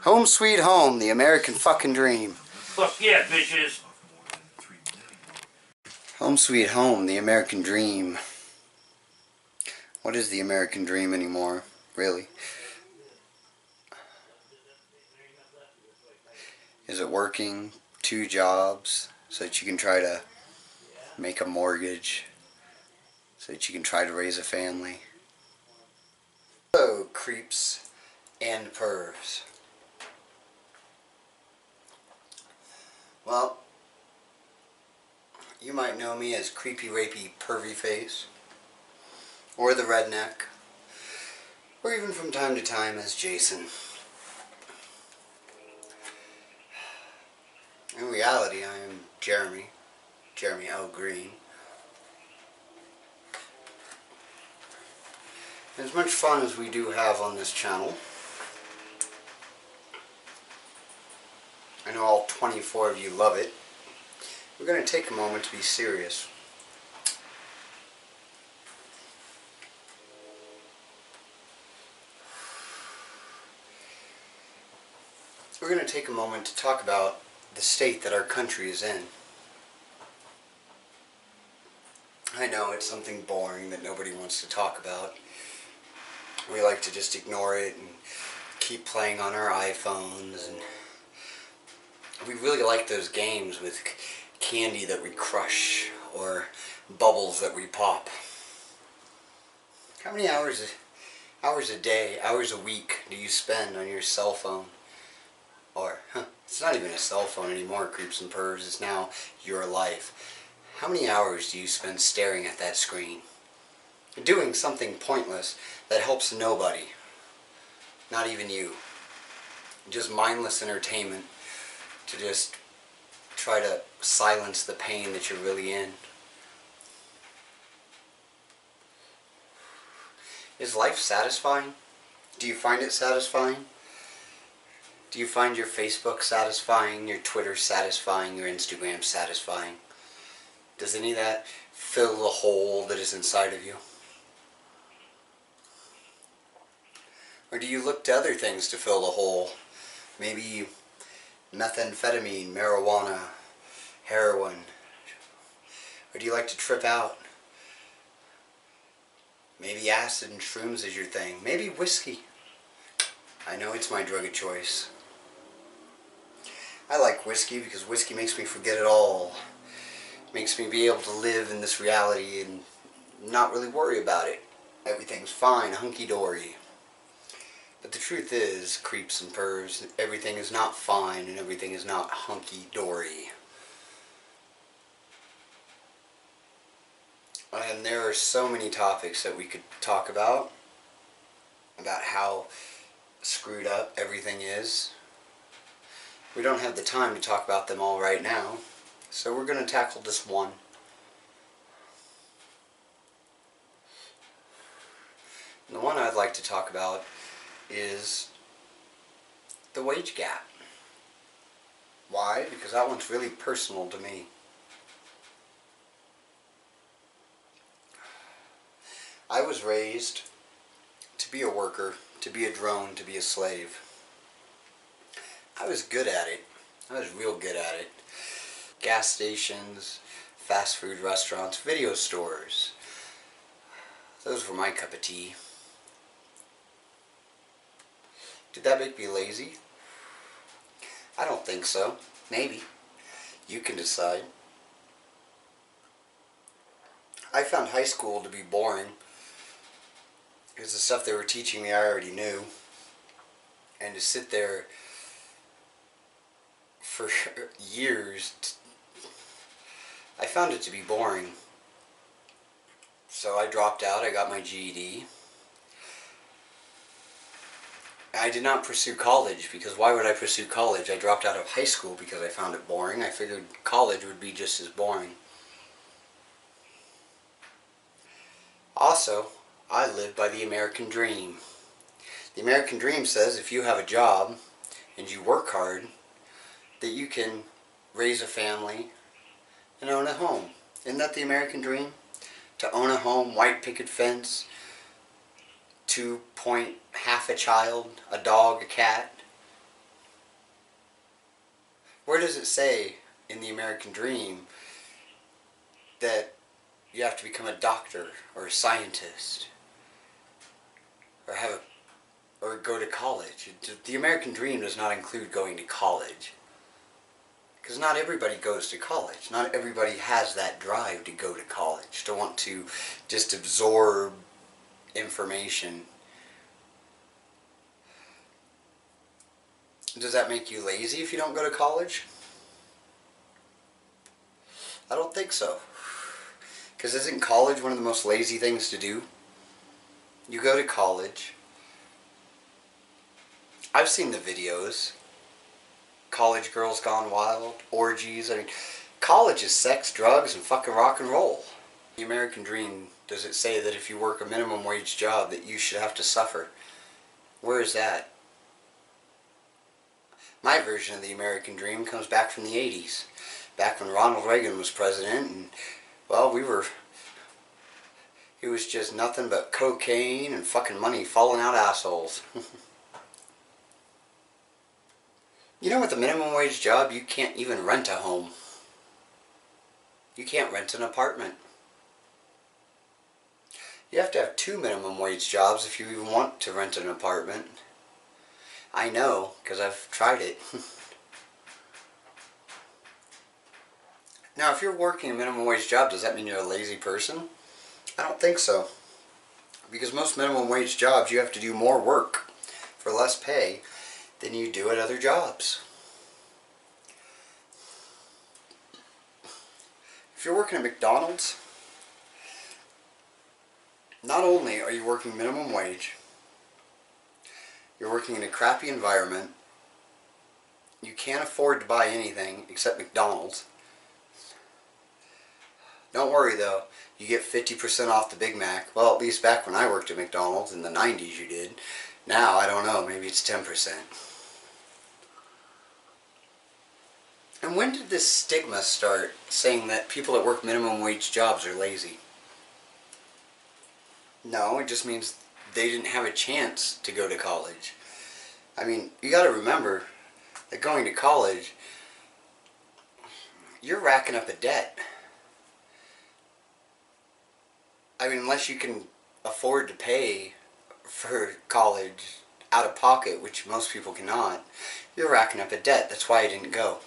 Home sweet home, the American fucking dream. Fuck yeah, bitches. Home sweet home, the American dream. What is the American dream anymore, really? Is it working 2 jobs so that you can try to make a mortgage, so that you can try to raise a family? Hello, creeps and pervs. Well, you might know me as Creepy Rapey Pervy Face, or the Redneck, or even from time to time as Jason. In reality, I am Jeremy L. Green. As much fun as we do have on this channel, I know all 24 of you love it, we're going to take a moment to be serious. We're going to take a moment to talk about the state that our country is in. I know it's something boring that nobody wants to talk about. We like to just ignore it and keep playing on our iPhones, and we really like those games with candy that we crush or bubbles that we pop. How many hours a day, hours a week do you spend on your cell phone? Or, it's not even a cell phone anymore, creeps and pervs, it's now your life. How many hours do you spend staring at that screen? Doing something pointless that helps nobody. Not even you. Just mindless entertainment to just try to silence the pain that you're really in. Is life satisfying? Do you find it satisfying? Do you find your Facebook satisfying, your Twitter satisfying, your Instagram satisfying? Does any of that fill the hole that is inside of you? Or do you look to other things to fill the hole? Maybe methamphetamine, marijuana, heroin. Or do you like to trip out? Maybe acid and shrooms is your thing. Maybe whiskey. I know it's my drug of choice. I like whiskey because whiskey makes me forget it all. Makes me be able to live in this reality and not really worry about it. Everything's fine, hunky-dory. But the truth is, creeps and pervs, everything is not fine and everything is not hunky-dory. And there are so many topics that we could talk about how screwed up everything is. We don't have the time to talk about them all right now, so we're going to tackle just one. And the one I'd like to talk about is the wage gap. Why? Because that one's really personal to me. I was raised to be a worker, to be a drone, to be a slave. I was good at it. I was real good at it. Gas stations, fast food restaurants, video stores. Those were my cup of tea. Did that make me lazy? I don't think so. Maybe. You can decide. I found high school to be boring because the stuff they were teaching me I already knew. And to sit there for years, I found it to be boring. So I dropped out. I got my GED. I did not pursue college because why would I pursue college? I dropped out of high school because I found it boring. I figured college would be just as boring. Also, I live by the American dream. The American dream says if you have a job and you work hard, that you can raise a family and own a home. Isn't that the American dream? To own a home, white picket fence, 2 point half a child, a dog, a cat. Where does it say in the American Dream that you have to become a doctor or a scientist or or go to college? The American Dream does not include going to college. Because not everybody goes to college. Not everybody has that drive to go to college, to want to just absorb information. Does that make you lazy if you don't go to college? I don't think so. Because isn't college one of the most lazy things to do? You go to college. I've seen the videos. College girls gone wild, orgies. I mean, college is sex, drugs, and fucking rock and roll. The American Dream, does it say that if you work a minimum wage job that you should have to suffer? Where is that? My version of the American Dream comes back from the 80s. Back when Ronald Reagan was president, and, well, it was just nothing but cocaine and fucking money falling out assholes. You know, with a minimum wage job, you can't even rent a home. You can't rent an apartment. You have to have 2 minimum wage jobs if you even want to rent an apartment. I know, because I've tried it. Now, if you're working a minimum wage job, does that mean you're a lazy person? I don't think so. Because most minimum wage jobs, you have to do more work for less pay than you do at other jobs. If you're working at McDonald's, not only are you working minimum wage, you're working in a crappy environment, you can't afford to buy anything except McDonald's. Don't worry though, you get 50% off the Big Mac. Well, at least back when I worked at McDonald's in the 90s you did. Now, I don't know, maybe it's 10%. And when did this stigma start saying that people that work minimum wage jobs are lazy? No, it just means they didn't have a chance to go to college. I mean, you gotta remember that going to college, you're racking up a debt. I mean, unless you can afford to pay for college out of pocket, which most people cannot, you're racking up a debt. That's why I didn't go.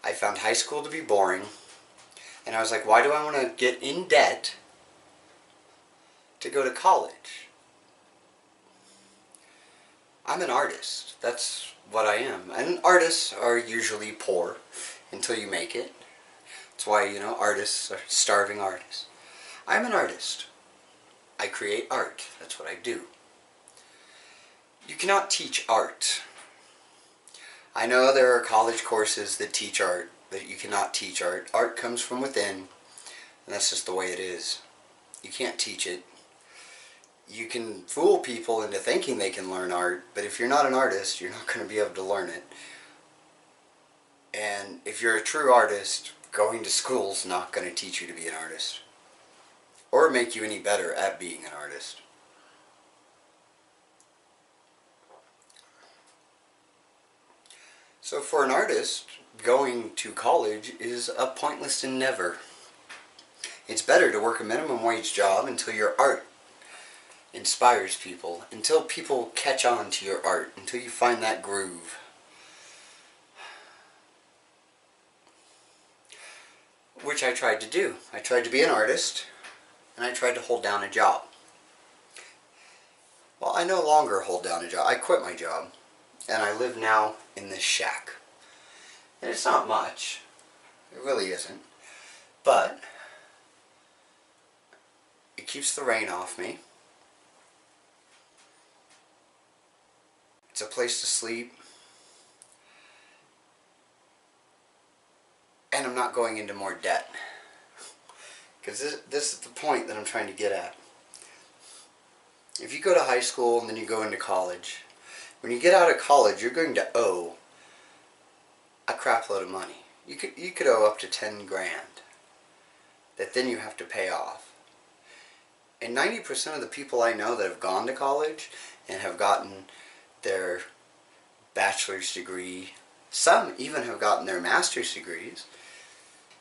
I found high school to be boring, and I was like, why do I want to get in debt to go to college? I'm an artist. That's what I am. And artists are usually poor until you make it. That's why, you know, artists are starving artists. I'm an artist. I create art. That's what I do. You cannot teach art. I know there are college courses that teach art, but you cannot teach art. Art comes from within, and that's just the way it is. You can't teach it. You can fool people into thinking they can learn art, but if you're not an artist, you're not going to be able to learn it. And if you're a true artist, going to school's not going to teach you to be an artist, or make you any better at being an artist. So for an artist, going to college is a pointless endeavor. It's better to work a minimum wage job until your art inspires people, until people catch on to your art, until you find that groove. Which I tried to do. I tried to be an artist, and I tried to hold down a job. Well, I no longer hold down a job. I quit my job, and I live now in this shack. And it's not much. It really isn't. But it keeps the rain off me. It's a place to sleep. And I'm not going into more debt. Because this is the point that I'm trying to get at. If you go to high school and then you go into college, when you get out of college, you're going to owe a crap load of money. You could owe up to 10 grand that then you have to pay off. And 90% of the people I know that have gone to college and have gotten their bachelor's degree Some even have gotten their master's degrees.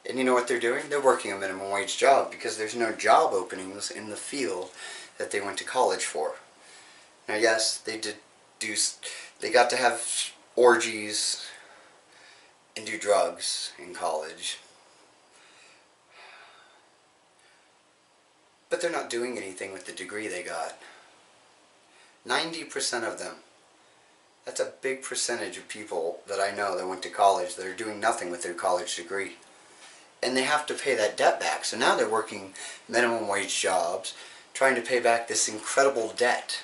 And you know what they're doing? They're working a minimum wage job because there's no job openings in the field that they went to college for. Now, yes, they got to have orgies and do drugs in college. But they're not doing anything with the degree they got. 90% of them. That's a big percentage of people that I know that went to college that are doing nothing with their college degree. And they have to pay that debt back. So now they're working minimum wage jobs, trying to pay back this incredible debt.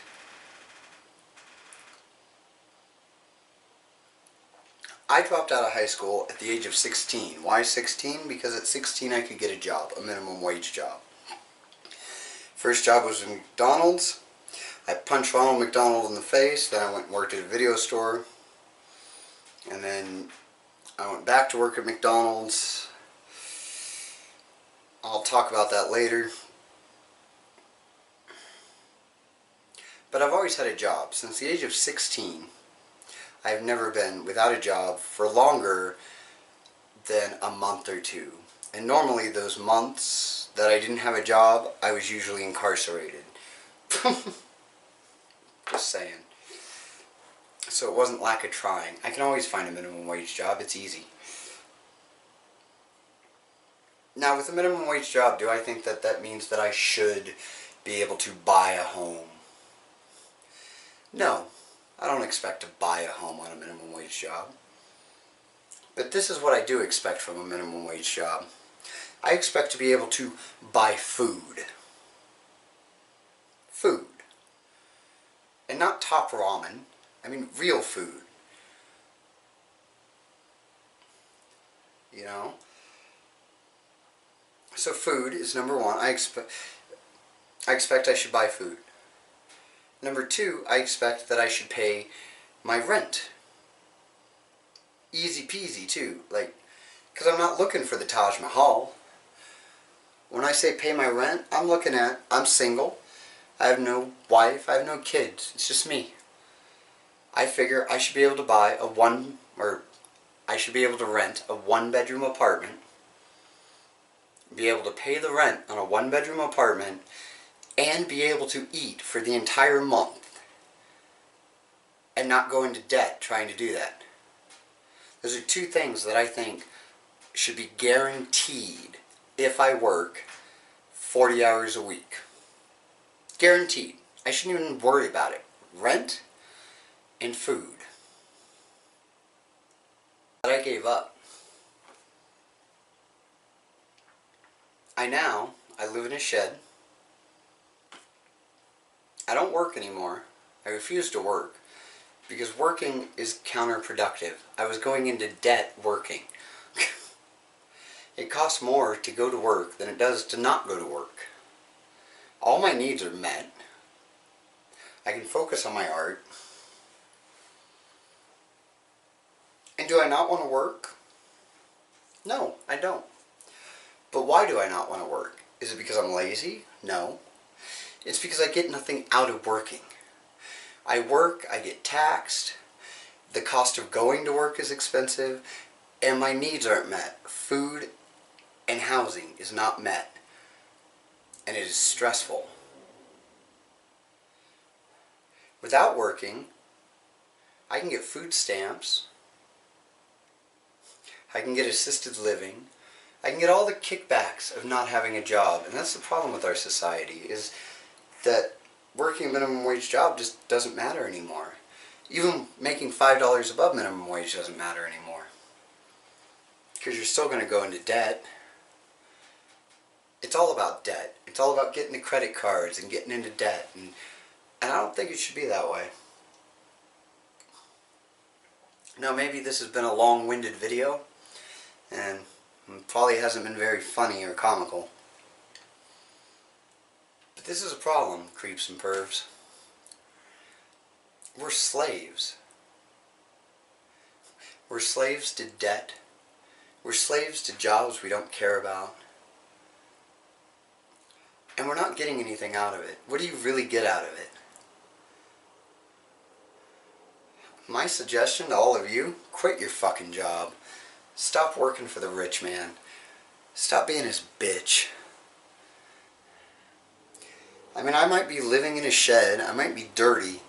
I dropped out of high school at the age of 16. Why 16? Because at 16 I could get a job, a minimum wage job. First job was in McDonald's. I punched Ronald McDonald in the face, then I went and worked at a video store. And then I went back to work at McDonald's. I'll talk about that later. But I've always had a job. Since the age of 16, I've never been without a job for longer than a month or two. And normally those months that I didn't have a job, I was usually incarcerated. Just saying. So it wasn't lack of trying. I can always find a minimum wage job. It's easy. Now, with a minimum wage job, do I think that that means that I should be able to buy a home? No. I don't expect to buy a home on a minimum wage job. But this is what I do expect from a minimum wage job. I expect to be able to buy food. Food. And not top ramen. I mean real food. You know? So food is number one. I expect I should buy food. Number two, I expect that I should pay my rent. Easy peasy too. Like, because I'm not looking for the Taj Mahal. When I say pay my rent, I'm single. I have no wife, I have no kids. It's just me. I figure I should be able to I should be able to rent a one-bedroom apartment, be able to pay the rent on a one-bedroom apartment, and be able to eat for the entire month and not go into debt trying to do that. Those are two things that I think should be guaranteed if I work 40 hours a week. Guaranteed. I shouldn't even worry about it. Rent and food. That I gave up. I live in a shed. I don't work anymore. I refuse to work because working is counterproductive. I was going into debt working. It costs more to go to work than it does to not go to work. All my needs are met. I can focus on my art. And do I not want to work? No, I don't. But why do I not want to work? Is it because I'm lazy? No. It's because I get nothing out of working. I work, I get taxed, the cost of going to work is expensive, and my needs aren't met. Food and housing is not met. And it is stressful. Without working, I can get food stamps, I can get assisted living, I can get all the kickbacks of not having a job. And that's the problem with our society, is that working a minimum wage job just doesn't matter anymore. Even making $5 above minimum wage doesn't matter anymore. Because you're still going to go into debt. It's all about debt. It's all about getting the credit cards and getting into debt. And I don't think it should be that way. Now maybe this has been a long-winded video, and probably hasn't been very funny or comical. But this is a problem, creeps and pervs. We're slaves. We're slaves to debt. We're slaves to jobs we don't care about. And we're not getting anything out of it. What do you really get out of it? my suggestion to all of you, quit your fucking job. Stop working for the rich man. Stop being his bitch. I mean, I might be living in a shed, I might be dirty,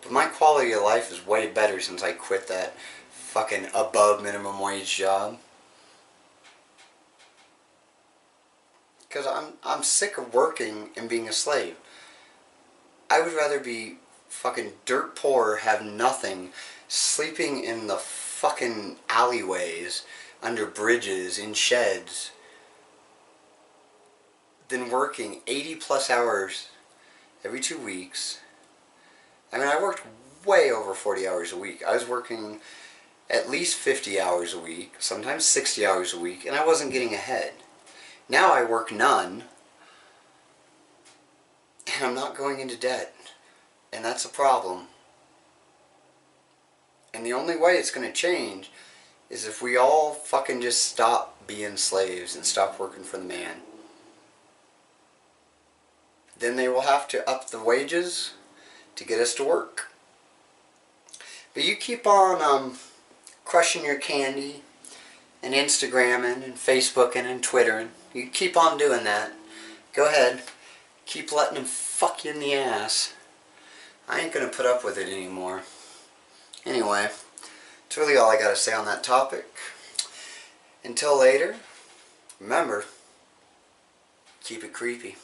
but my quality of life is way better since I quit that fucking above minimum wage job. Because I'm sick of working and being a slave. I would rather be fucking dirt poor, have nothing, sleeping in the fucking alleyways, under bridges, in sheds, than working 80 plus hours every 2 weeks. I mean, I worked way over 40 hours a week. I was working at least 50 hours a week, sometimes 60 hours a week, and I wasn't getting ahead. Now I work none, and I'm not going into debt. And that's a problem. And the only way it's going to change is if we all fucking just stop being slaves and stop working for the man. Then they will have to up the wages to get us to work. But you keep on crushing your candy and Instagramming and Facebooking and Twittering. You keep on doing that. Go ahead. Keep letting them fuck you in the ass. I ain't gonna put up with it anymore. Anyway, that's really all I gotta say on that topic. Until later, remember, keep it creepy.